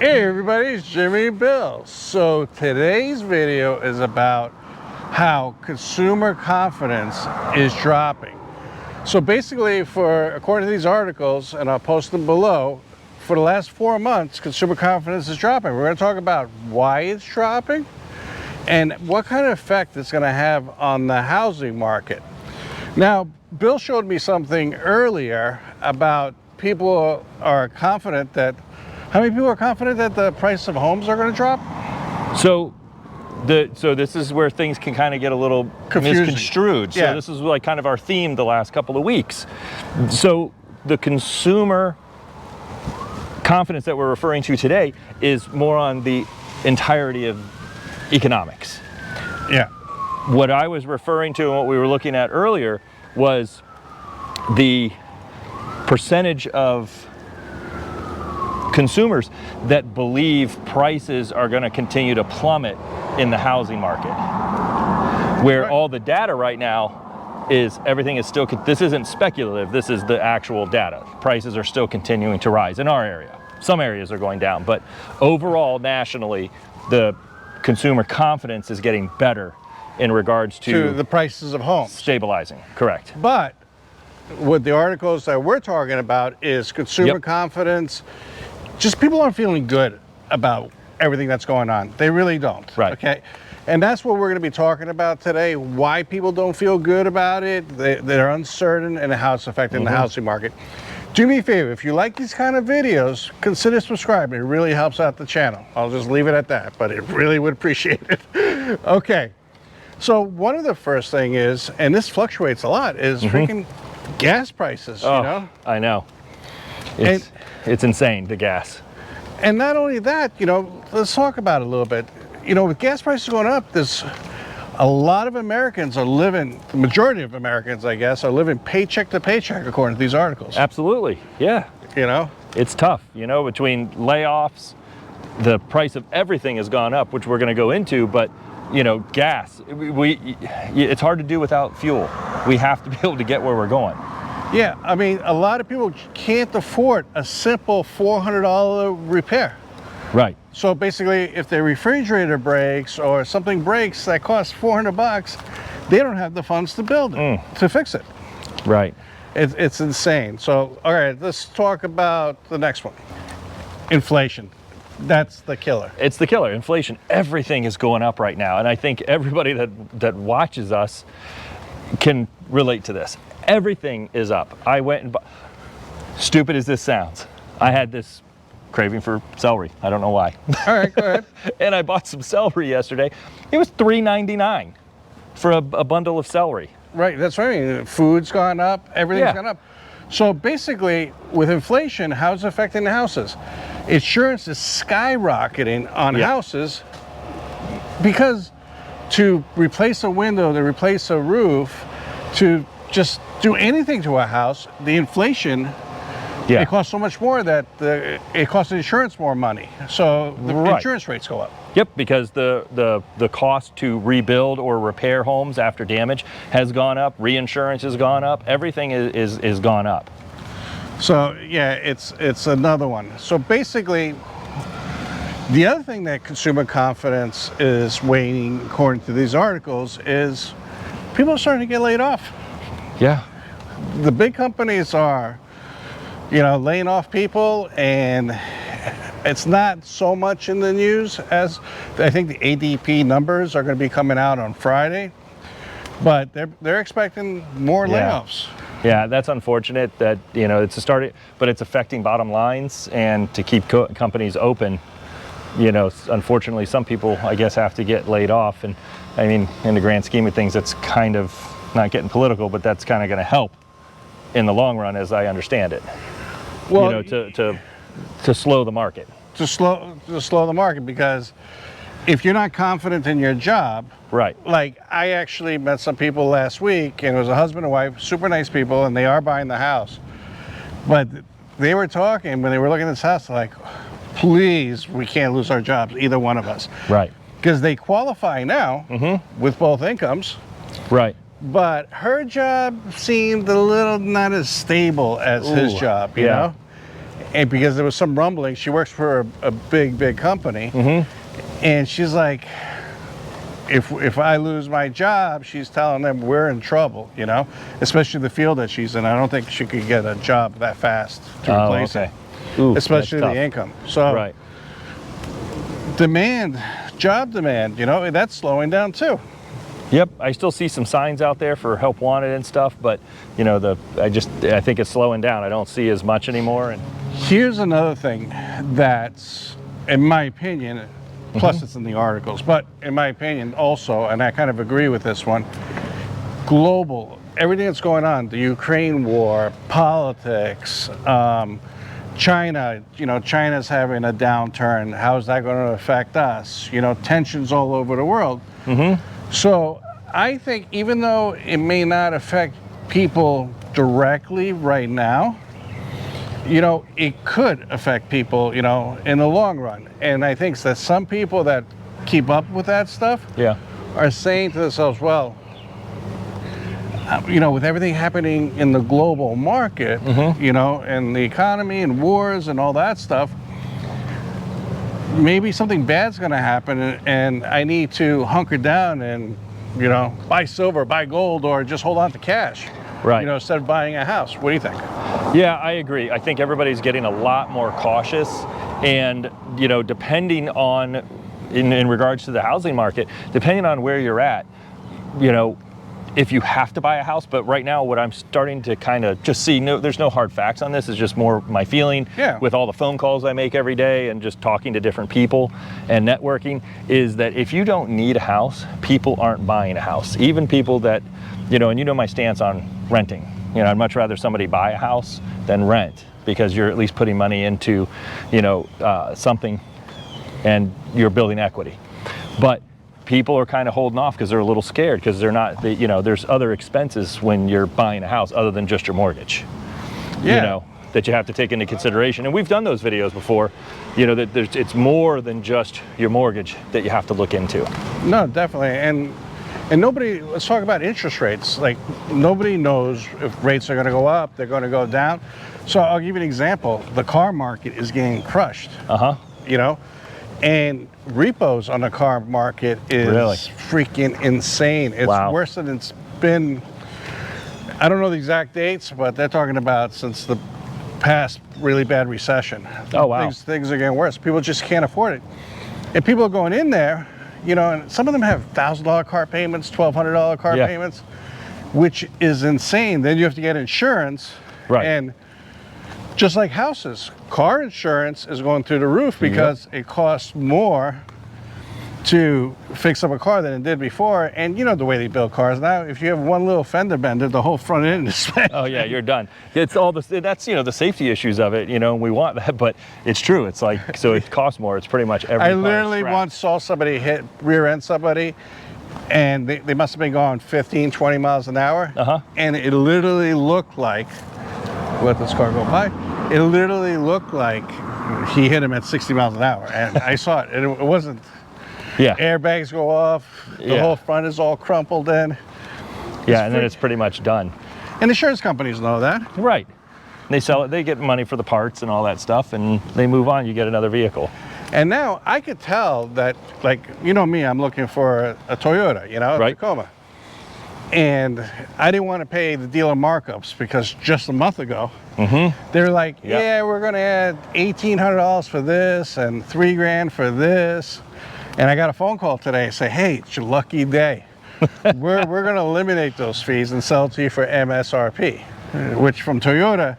Hey everybody, it's Jimmy Bill. So today's video is about how consumer confidence is dropping. So basically, according to these articles, and I'll post them below, for the last 4 months, consumer confidence is dropping. We're going to talk about why it's dropping and what kind of effect it's going to have on the housing market. Now, Bill showed me something earlier about people are confident that, how many people are confident that the price of homes are going to drop? So this is where things can kind of get a little confusing, misconstrued. Yeah. So this is like kind of our theme the last couple of weeks. So the consumer confidence that we're referring to today is more on the entirety of economics. Yeah. What I was referring to and what we were looking at earlier was the percentage of consumers that believe prices are going to continue to plummet in the housing market, where Right. all the data right now is everything is still, this isn't speculative, this is the actual data. Prices are still continuing to rise in our area. Some areas are going down, but overall nationally the consumer confidence is getting better in regards to the prices of homes. stabilizing. Correct. But what the articles that we're talking about is consumer Yep. confidence. Just people aren't feeling good about everything that's going on. They really don't. Right. Okay. And that's what we're going to be talking about today. Why people don't feel good about it. They're uncertain and how it's affecting the housing market. Do me a favor, if you like these kind of videos, consider subscribing. It really helps out the channel. I'll just leave it at that, but it really would appreciate it. Okay. So one of the first thing is, and this fluctuates a lot, is freaking gas prices, Oh, you know? I know. It's insane, the gas. And not only that, you know, let's talk about it a little bit. You know, with gas prices going up, there's a lot of Americans are living, the majority of Americans, I guess, are living paycheck to paycheck, according to these articles. Absolutely, yeah. You know? It's tough, you know, between layoffs, the price of everything has gone up, which we're going to go into, but, you know, gas, it's hard to do without fuel. We have to be able to get where we're going. Yeah, I mean, a lot of people can't afford a simple $400 repair. Right. So basically, if their refrigerator breaks or something breaks that costs $400, they don't have the funds to build it, to fix it. Right. It's insane. So, all right, let's talk about the next one. Inflation. That's the killer. It's the killer. Inflation. Everything is going up right now. And I think everybody that watches us can relate to this. Everything is up. I went and bought, stupid as this sounds, I had this craving for celery. I don't know why. All right, go ahead. And I bought some celery yesterday. It was $3.99 for a bundle of celery. Right, that's right. I mean, food's gone up, everything's gone up. So basically, with inflation, how's it affecting the houses? Insurance is skyrocketing on houses because to replace a window, to replace a roof, to just do anything to a house, the inflation, it costs so much more that it costs the insurance more money. So the insurance rates go up. Yep, because the cost to rebuild or repair homes after damage has gone up, reinsurance has gone up, everything is gone up. So yeah, it's another one. So basically, the other thing that consumer confidence is waning, according to these articles, is people are starting to get laid off. Yeah. The big companies are, you know, laying off people, and it's not so much in the news as I think the ADP numbers are going to be coming out on Friday, but they're expecting more layoffs. Yeah, that's unfortunate that, you know, it's a start, but it's affecting bottom lines, and to keep companies open, you know, unfortunately some people, I guess, have to get laid off. And I mean, in the grand scheme of things, that's kind of, not getting political, but that's kind of going to help in the long run, as I understand it. Well, you know, to slow the market. To slow the market, because if you're not confident in your job, right? Like, I actually met some people last week, and it was a husband and wife, super nice people, and they are buying the house. But they were talking when they were looking at this house, like, please, we can't lose our jobs, either one of us. Right. Because they qualify now with both incomes. Right. But her job seemed a little not as stable as his job, you know? and because there was some rumbling, she works for a big company, and she's like, if I lose my job, she's telling them we're in trouble, you know, especially the field that she's in. I don't think she could get a job that fast to replace it, especially the income. So demand, job demand, you know, that's slowing down too. Yep, I still see some signs out there for help wanted and stuff, but you know, I think it's slowing down. I don't see as much anymore. And here's another thing that's, in my opinion, plus it's in the articles, but in my opinion also, and I kind of agree with this one, global, everything that's going on, the Ukraine war, politics, China, you know, China's having a downturn. How's that going to affect us? You know, tensions all over the world. So I think even though it may not affect people directly right now, you know, it could affect people, you know, in the long run. And I think that some people that keep up with that stuff are saying to themselves, well, you know, with everything happening in the global market, you know, and the economy and wars and all that stuff, maybe something bad's going to happen and I need to hunker down and, you know, buy silver, buy gold, or just hold on to cash. You know, instead of buying a house. What do you think? Yeah, I agree. I think everybody's getting a lot more cautious, and you know, depending on, in regards to the housing market, depending on where you're at, you know, if you have to buy a house. But right now, what I'm starting to kind of just see, there's no hard facts on this. It's just more my feeling with all the phone calls I make every day and just talking to different people and networking, is that if you don't need a house, people aren't buying a house. Even people that, you know, and you know my stance on renting. You know, I'd much rather somebody buy a house than rent, because you're at least putting money into, you know, something, and you're building equity. But people are kind of holding off because they're a little scared, because they're not, you know, there's other expenses when you're buying a house other than just your mortgage. You know, that you have to take into consideration. And we've done those videos before, you know, that it's more than just your mortgage that you have to look into. No, definitely. And nobody, let's talk about interest rates. Like, nobody knows if rates are going to go up, they're going to go down. So I'll give you an example. The car market is getting crushed. You know, and repos on the car market is freaking insane. It's worse than it's been. I don't know the exact dates, but they're talking about since the past really bad recession. Things are getting worse. People just can't afford it. And people are going in there, you know, and some of them have $1,000 car payments, $1,200 car payments, which is insane. Then you have to get insurance. And just like houses, car insurance is going through the roof because it costs more to fix up a car than it did before. And you know the way they build cars now, if you have one little fender bender, the whole front end is smashed. Oh yeah, you're done. It's all that's, you know, the safety issues of it, you know, and we want that, but it's true. It's like, so it costs more. It's pretty much every I literally once saw somebody rear end somebody, and they must have been going 15, 20 miles an hour. And it literally looked like, let this car go by, it literally looked like he hit him at 60 miles an hour. And I saw it, and it wasn't, airbags go off, the whole front is all crumpled in. And then it's pretty much done. And insurance companies know that. And they sell it, they get money for the parts and all that stuff, and they move on, you get another vehicle. And now I could tell that, like, you know me, I'm looking for a Toyota, you know, a Tacoma. And I didn't want to pay the dealer markups, because just a month ago, they're like, yeah, we're going to add $1,800 for this and $3,000 for this. And I got a phone call today, say, hey, it's your lucky day. we're going to eliminate those fees and sell it to you for MSRP, which from Toyota,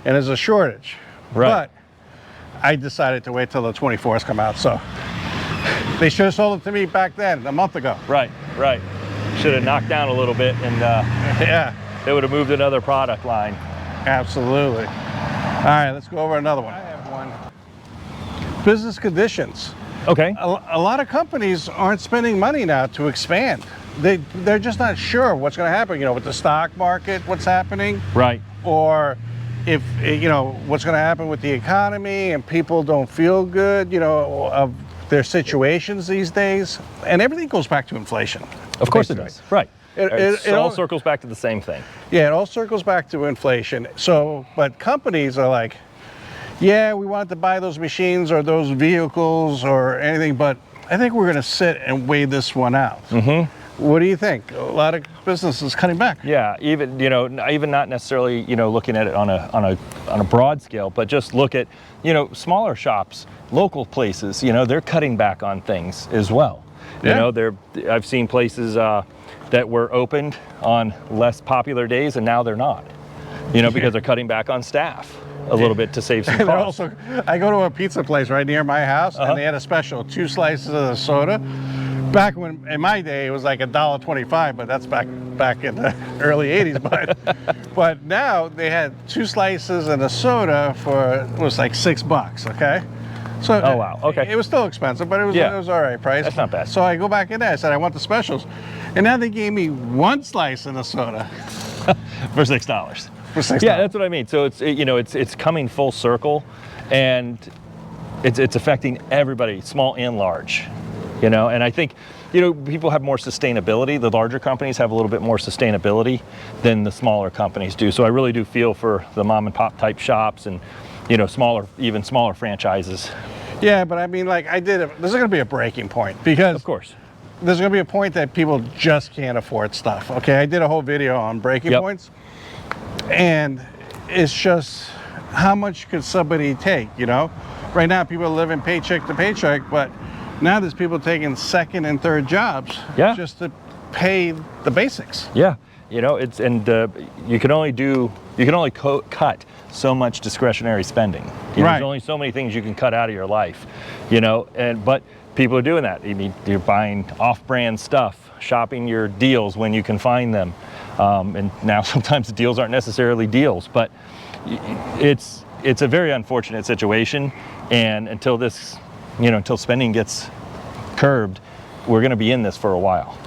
and there's a shortage. But I decided to wait till the 24s come out. So they should have sold it to me back then, a month ago. Should have knocked down a little bit, and they would have moved another product line. Absolutely. All right, let's go over another one. I have one. Business conditions. A lot of companies aren't spending money now to expand. They're just not sure what's going to happen, you know, with the stock market, what's happening. Or if, you know, what's going to happen with the economy, and people don't feel good, you know, of their situations these days. And everything goes back to inflation. Of course it does. It all circles back to the same thing. Yeah, it all circles back to inflation. So, but companies are like, yeah, we wanted to buy those machines or those vehicles or anything, but I think we're going to sit and weigh this one out. What do you think? A lot of businesses cutting back. Yeah, even even not necessarily looking at it on a broad scale, but just look at smaller shops, local places. They're cutting back on things as well. Yeah. I've seen places that were opened on less popular days, and now they're not. Because they're cutting back on staff a little bit to save some costs. I go to a pizza place right near my house, and they had a special 2 slices of the soda. Back when, in my day, it was like $1.25, but that's back in the early 80s. But now they had 2 slices and a soda for, it was like $6, okay? So oh, wow, okay. It was still expensive, but it was all right price. That's not bad. So I go back in there, I said, I want the specials. And now they gave me 1 slice and a soda. For $6. For $6. Yeah, that's what I mean. So it's coming full circle, and it's affecting everybody, small and large. And I think people have more sustainability. The larger companies have a little bit more sustainability than the smaller companies do. So I really do feel for the mom and pop type shops and even smaller franchises. Yeah, but I mean, like there's going to be a breaking point, because of course there's going to be a point that people just can't afford stuff. Okay, I did a whole video on breaking points, and it's just how much could somebody take? Right now people are living paycheck to paycheck, but now there's people taking second and third jobs just to pay the basics. Yeah, you can only cut so much discretionary spending. There's only so many things you can cut out of your life, but people are doing that. You're buying off-brand stuff, shopping your deals when you can find them, and now sometimes the deals aren't necessarily deals, but it's a very unfortunate situation. And until until spending gets curbed, we're going to be in this for a while.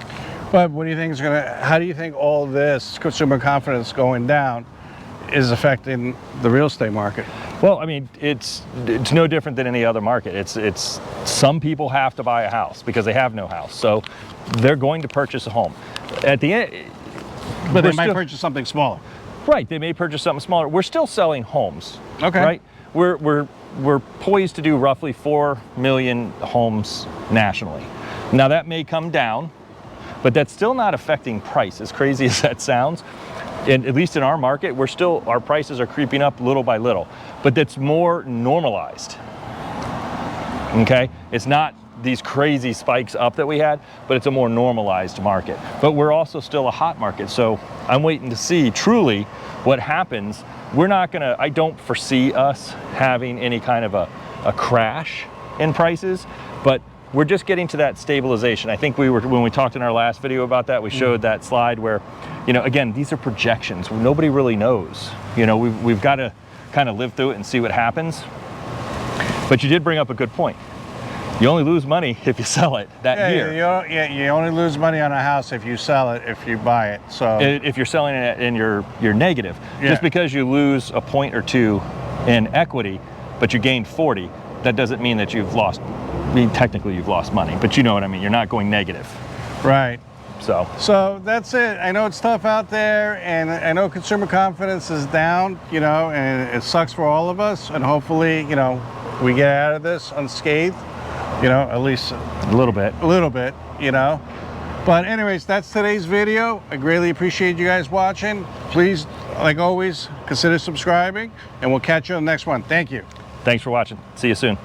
But what do you think is how do you think all this consumer confidence going down is affecting the real estate market? Well, I mean, it's no different than any other market. It's some people have to buy a house because they have no house, so they're going to purchase a home. At the end, but they might purchase something smaller. Right, they may purchase something smaller. We're still selling homes. Okay. Right, we're poised to do roughly 4 million homes nationally. Now that may come down, but that's still not affecting price, as crazy as that sounds. And at least in our market, our prices are creeping up little by little, but that's more normalized. Okay, it's not these crazy spikes up that we had, but it's a more normalized market. But we're also still a hot market, so I'm waiting to see truly what happens. I don't foresee us having any kind of a crash in prices, but we're just getting to that stabilization. I think when we talked in our last video about that, we showed that slide where, again, these are projections. Nobody really knows. We've got to kind of live through it and see what happens. But you did bring up a good point. You only lose money if you sell it that year. You only lose money on a house if you sell it, if you buy it. So if you're selling it and you're negative, just because you lose a point or two in equity, but you gained 40, that doesn't mean that you've lost. I mean, technically you've lost money, but you know what I mean. You're not going negative. Right. So that's it. I know it's tough out there, and I know consumer confidence is down, and it sucks for all of us. And hopefully, we get out of this unscathed. At least a little bit. But anyways, that's today's video. I greatly appreciate you guys watching. Please, like always, consider subscribing, and we'll catch you on the next one. Thank you. Thanks for watching. See you soon.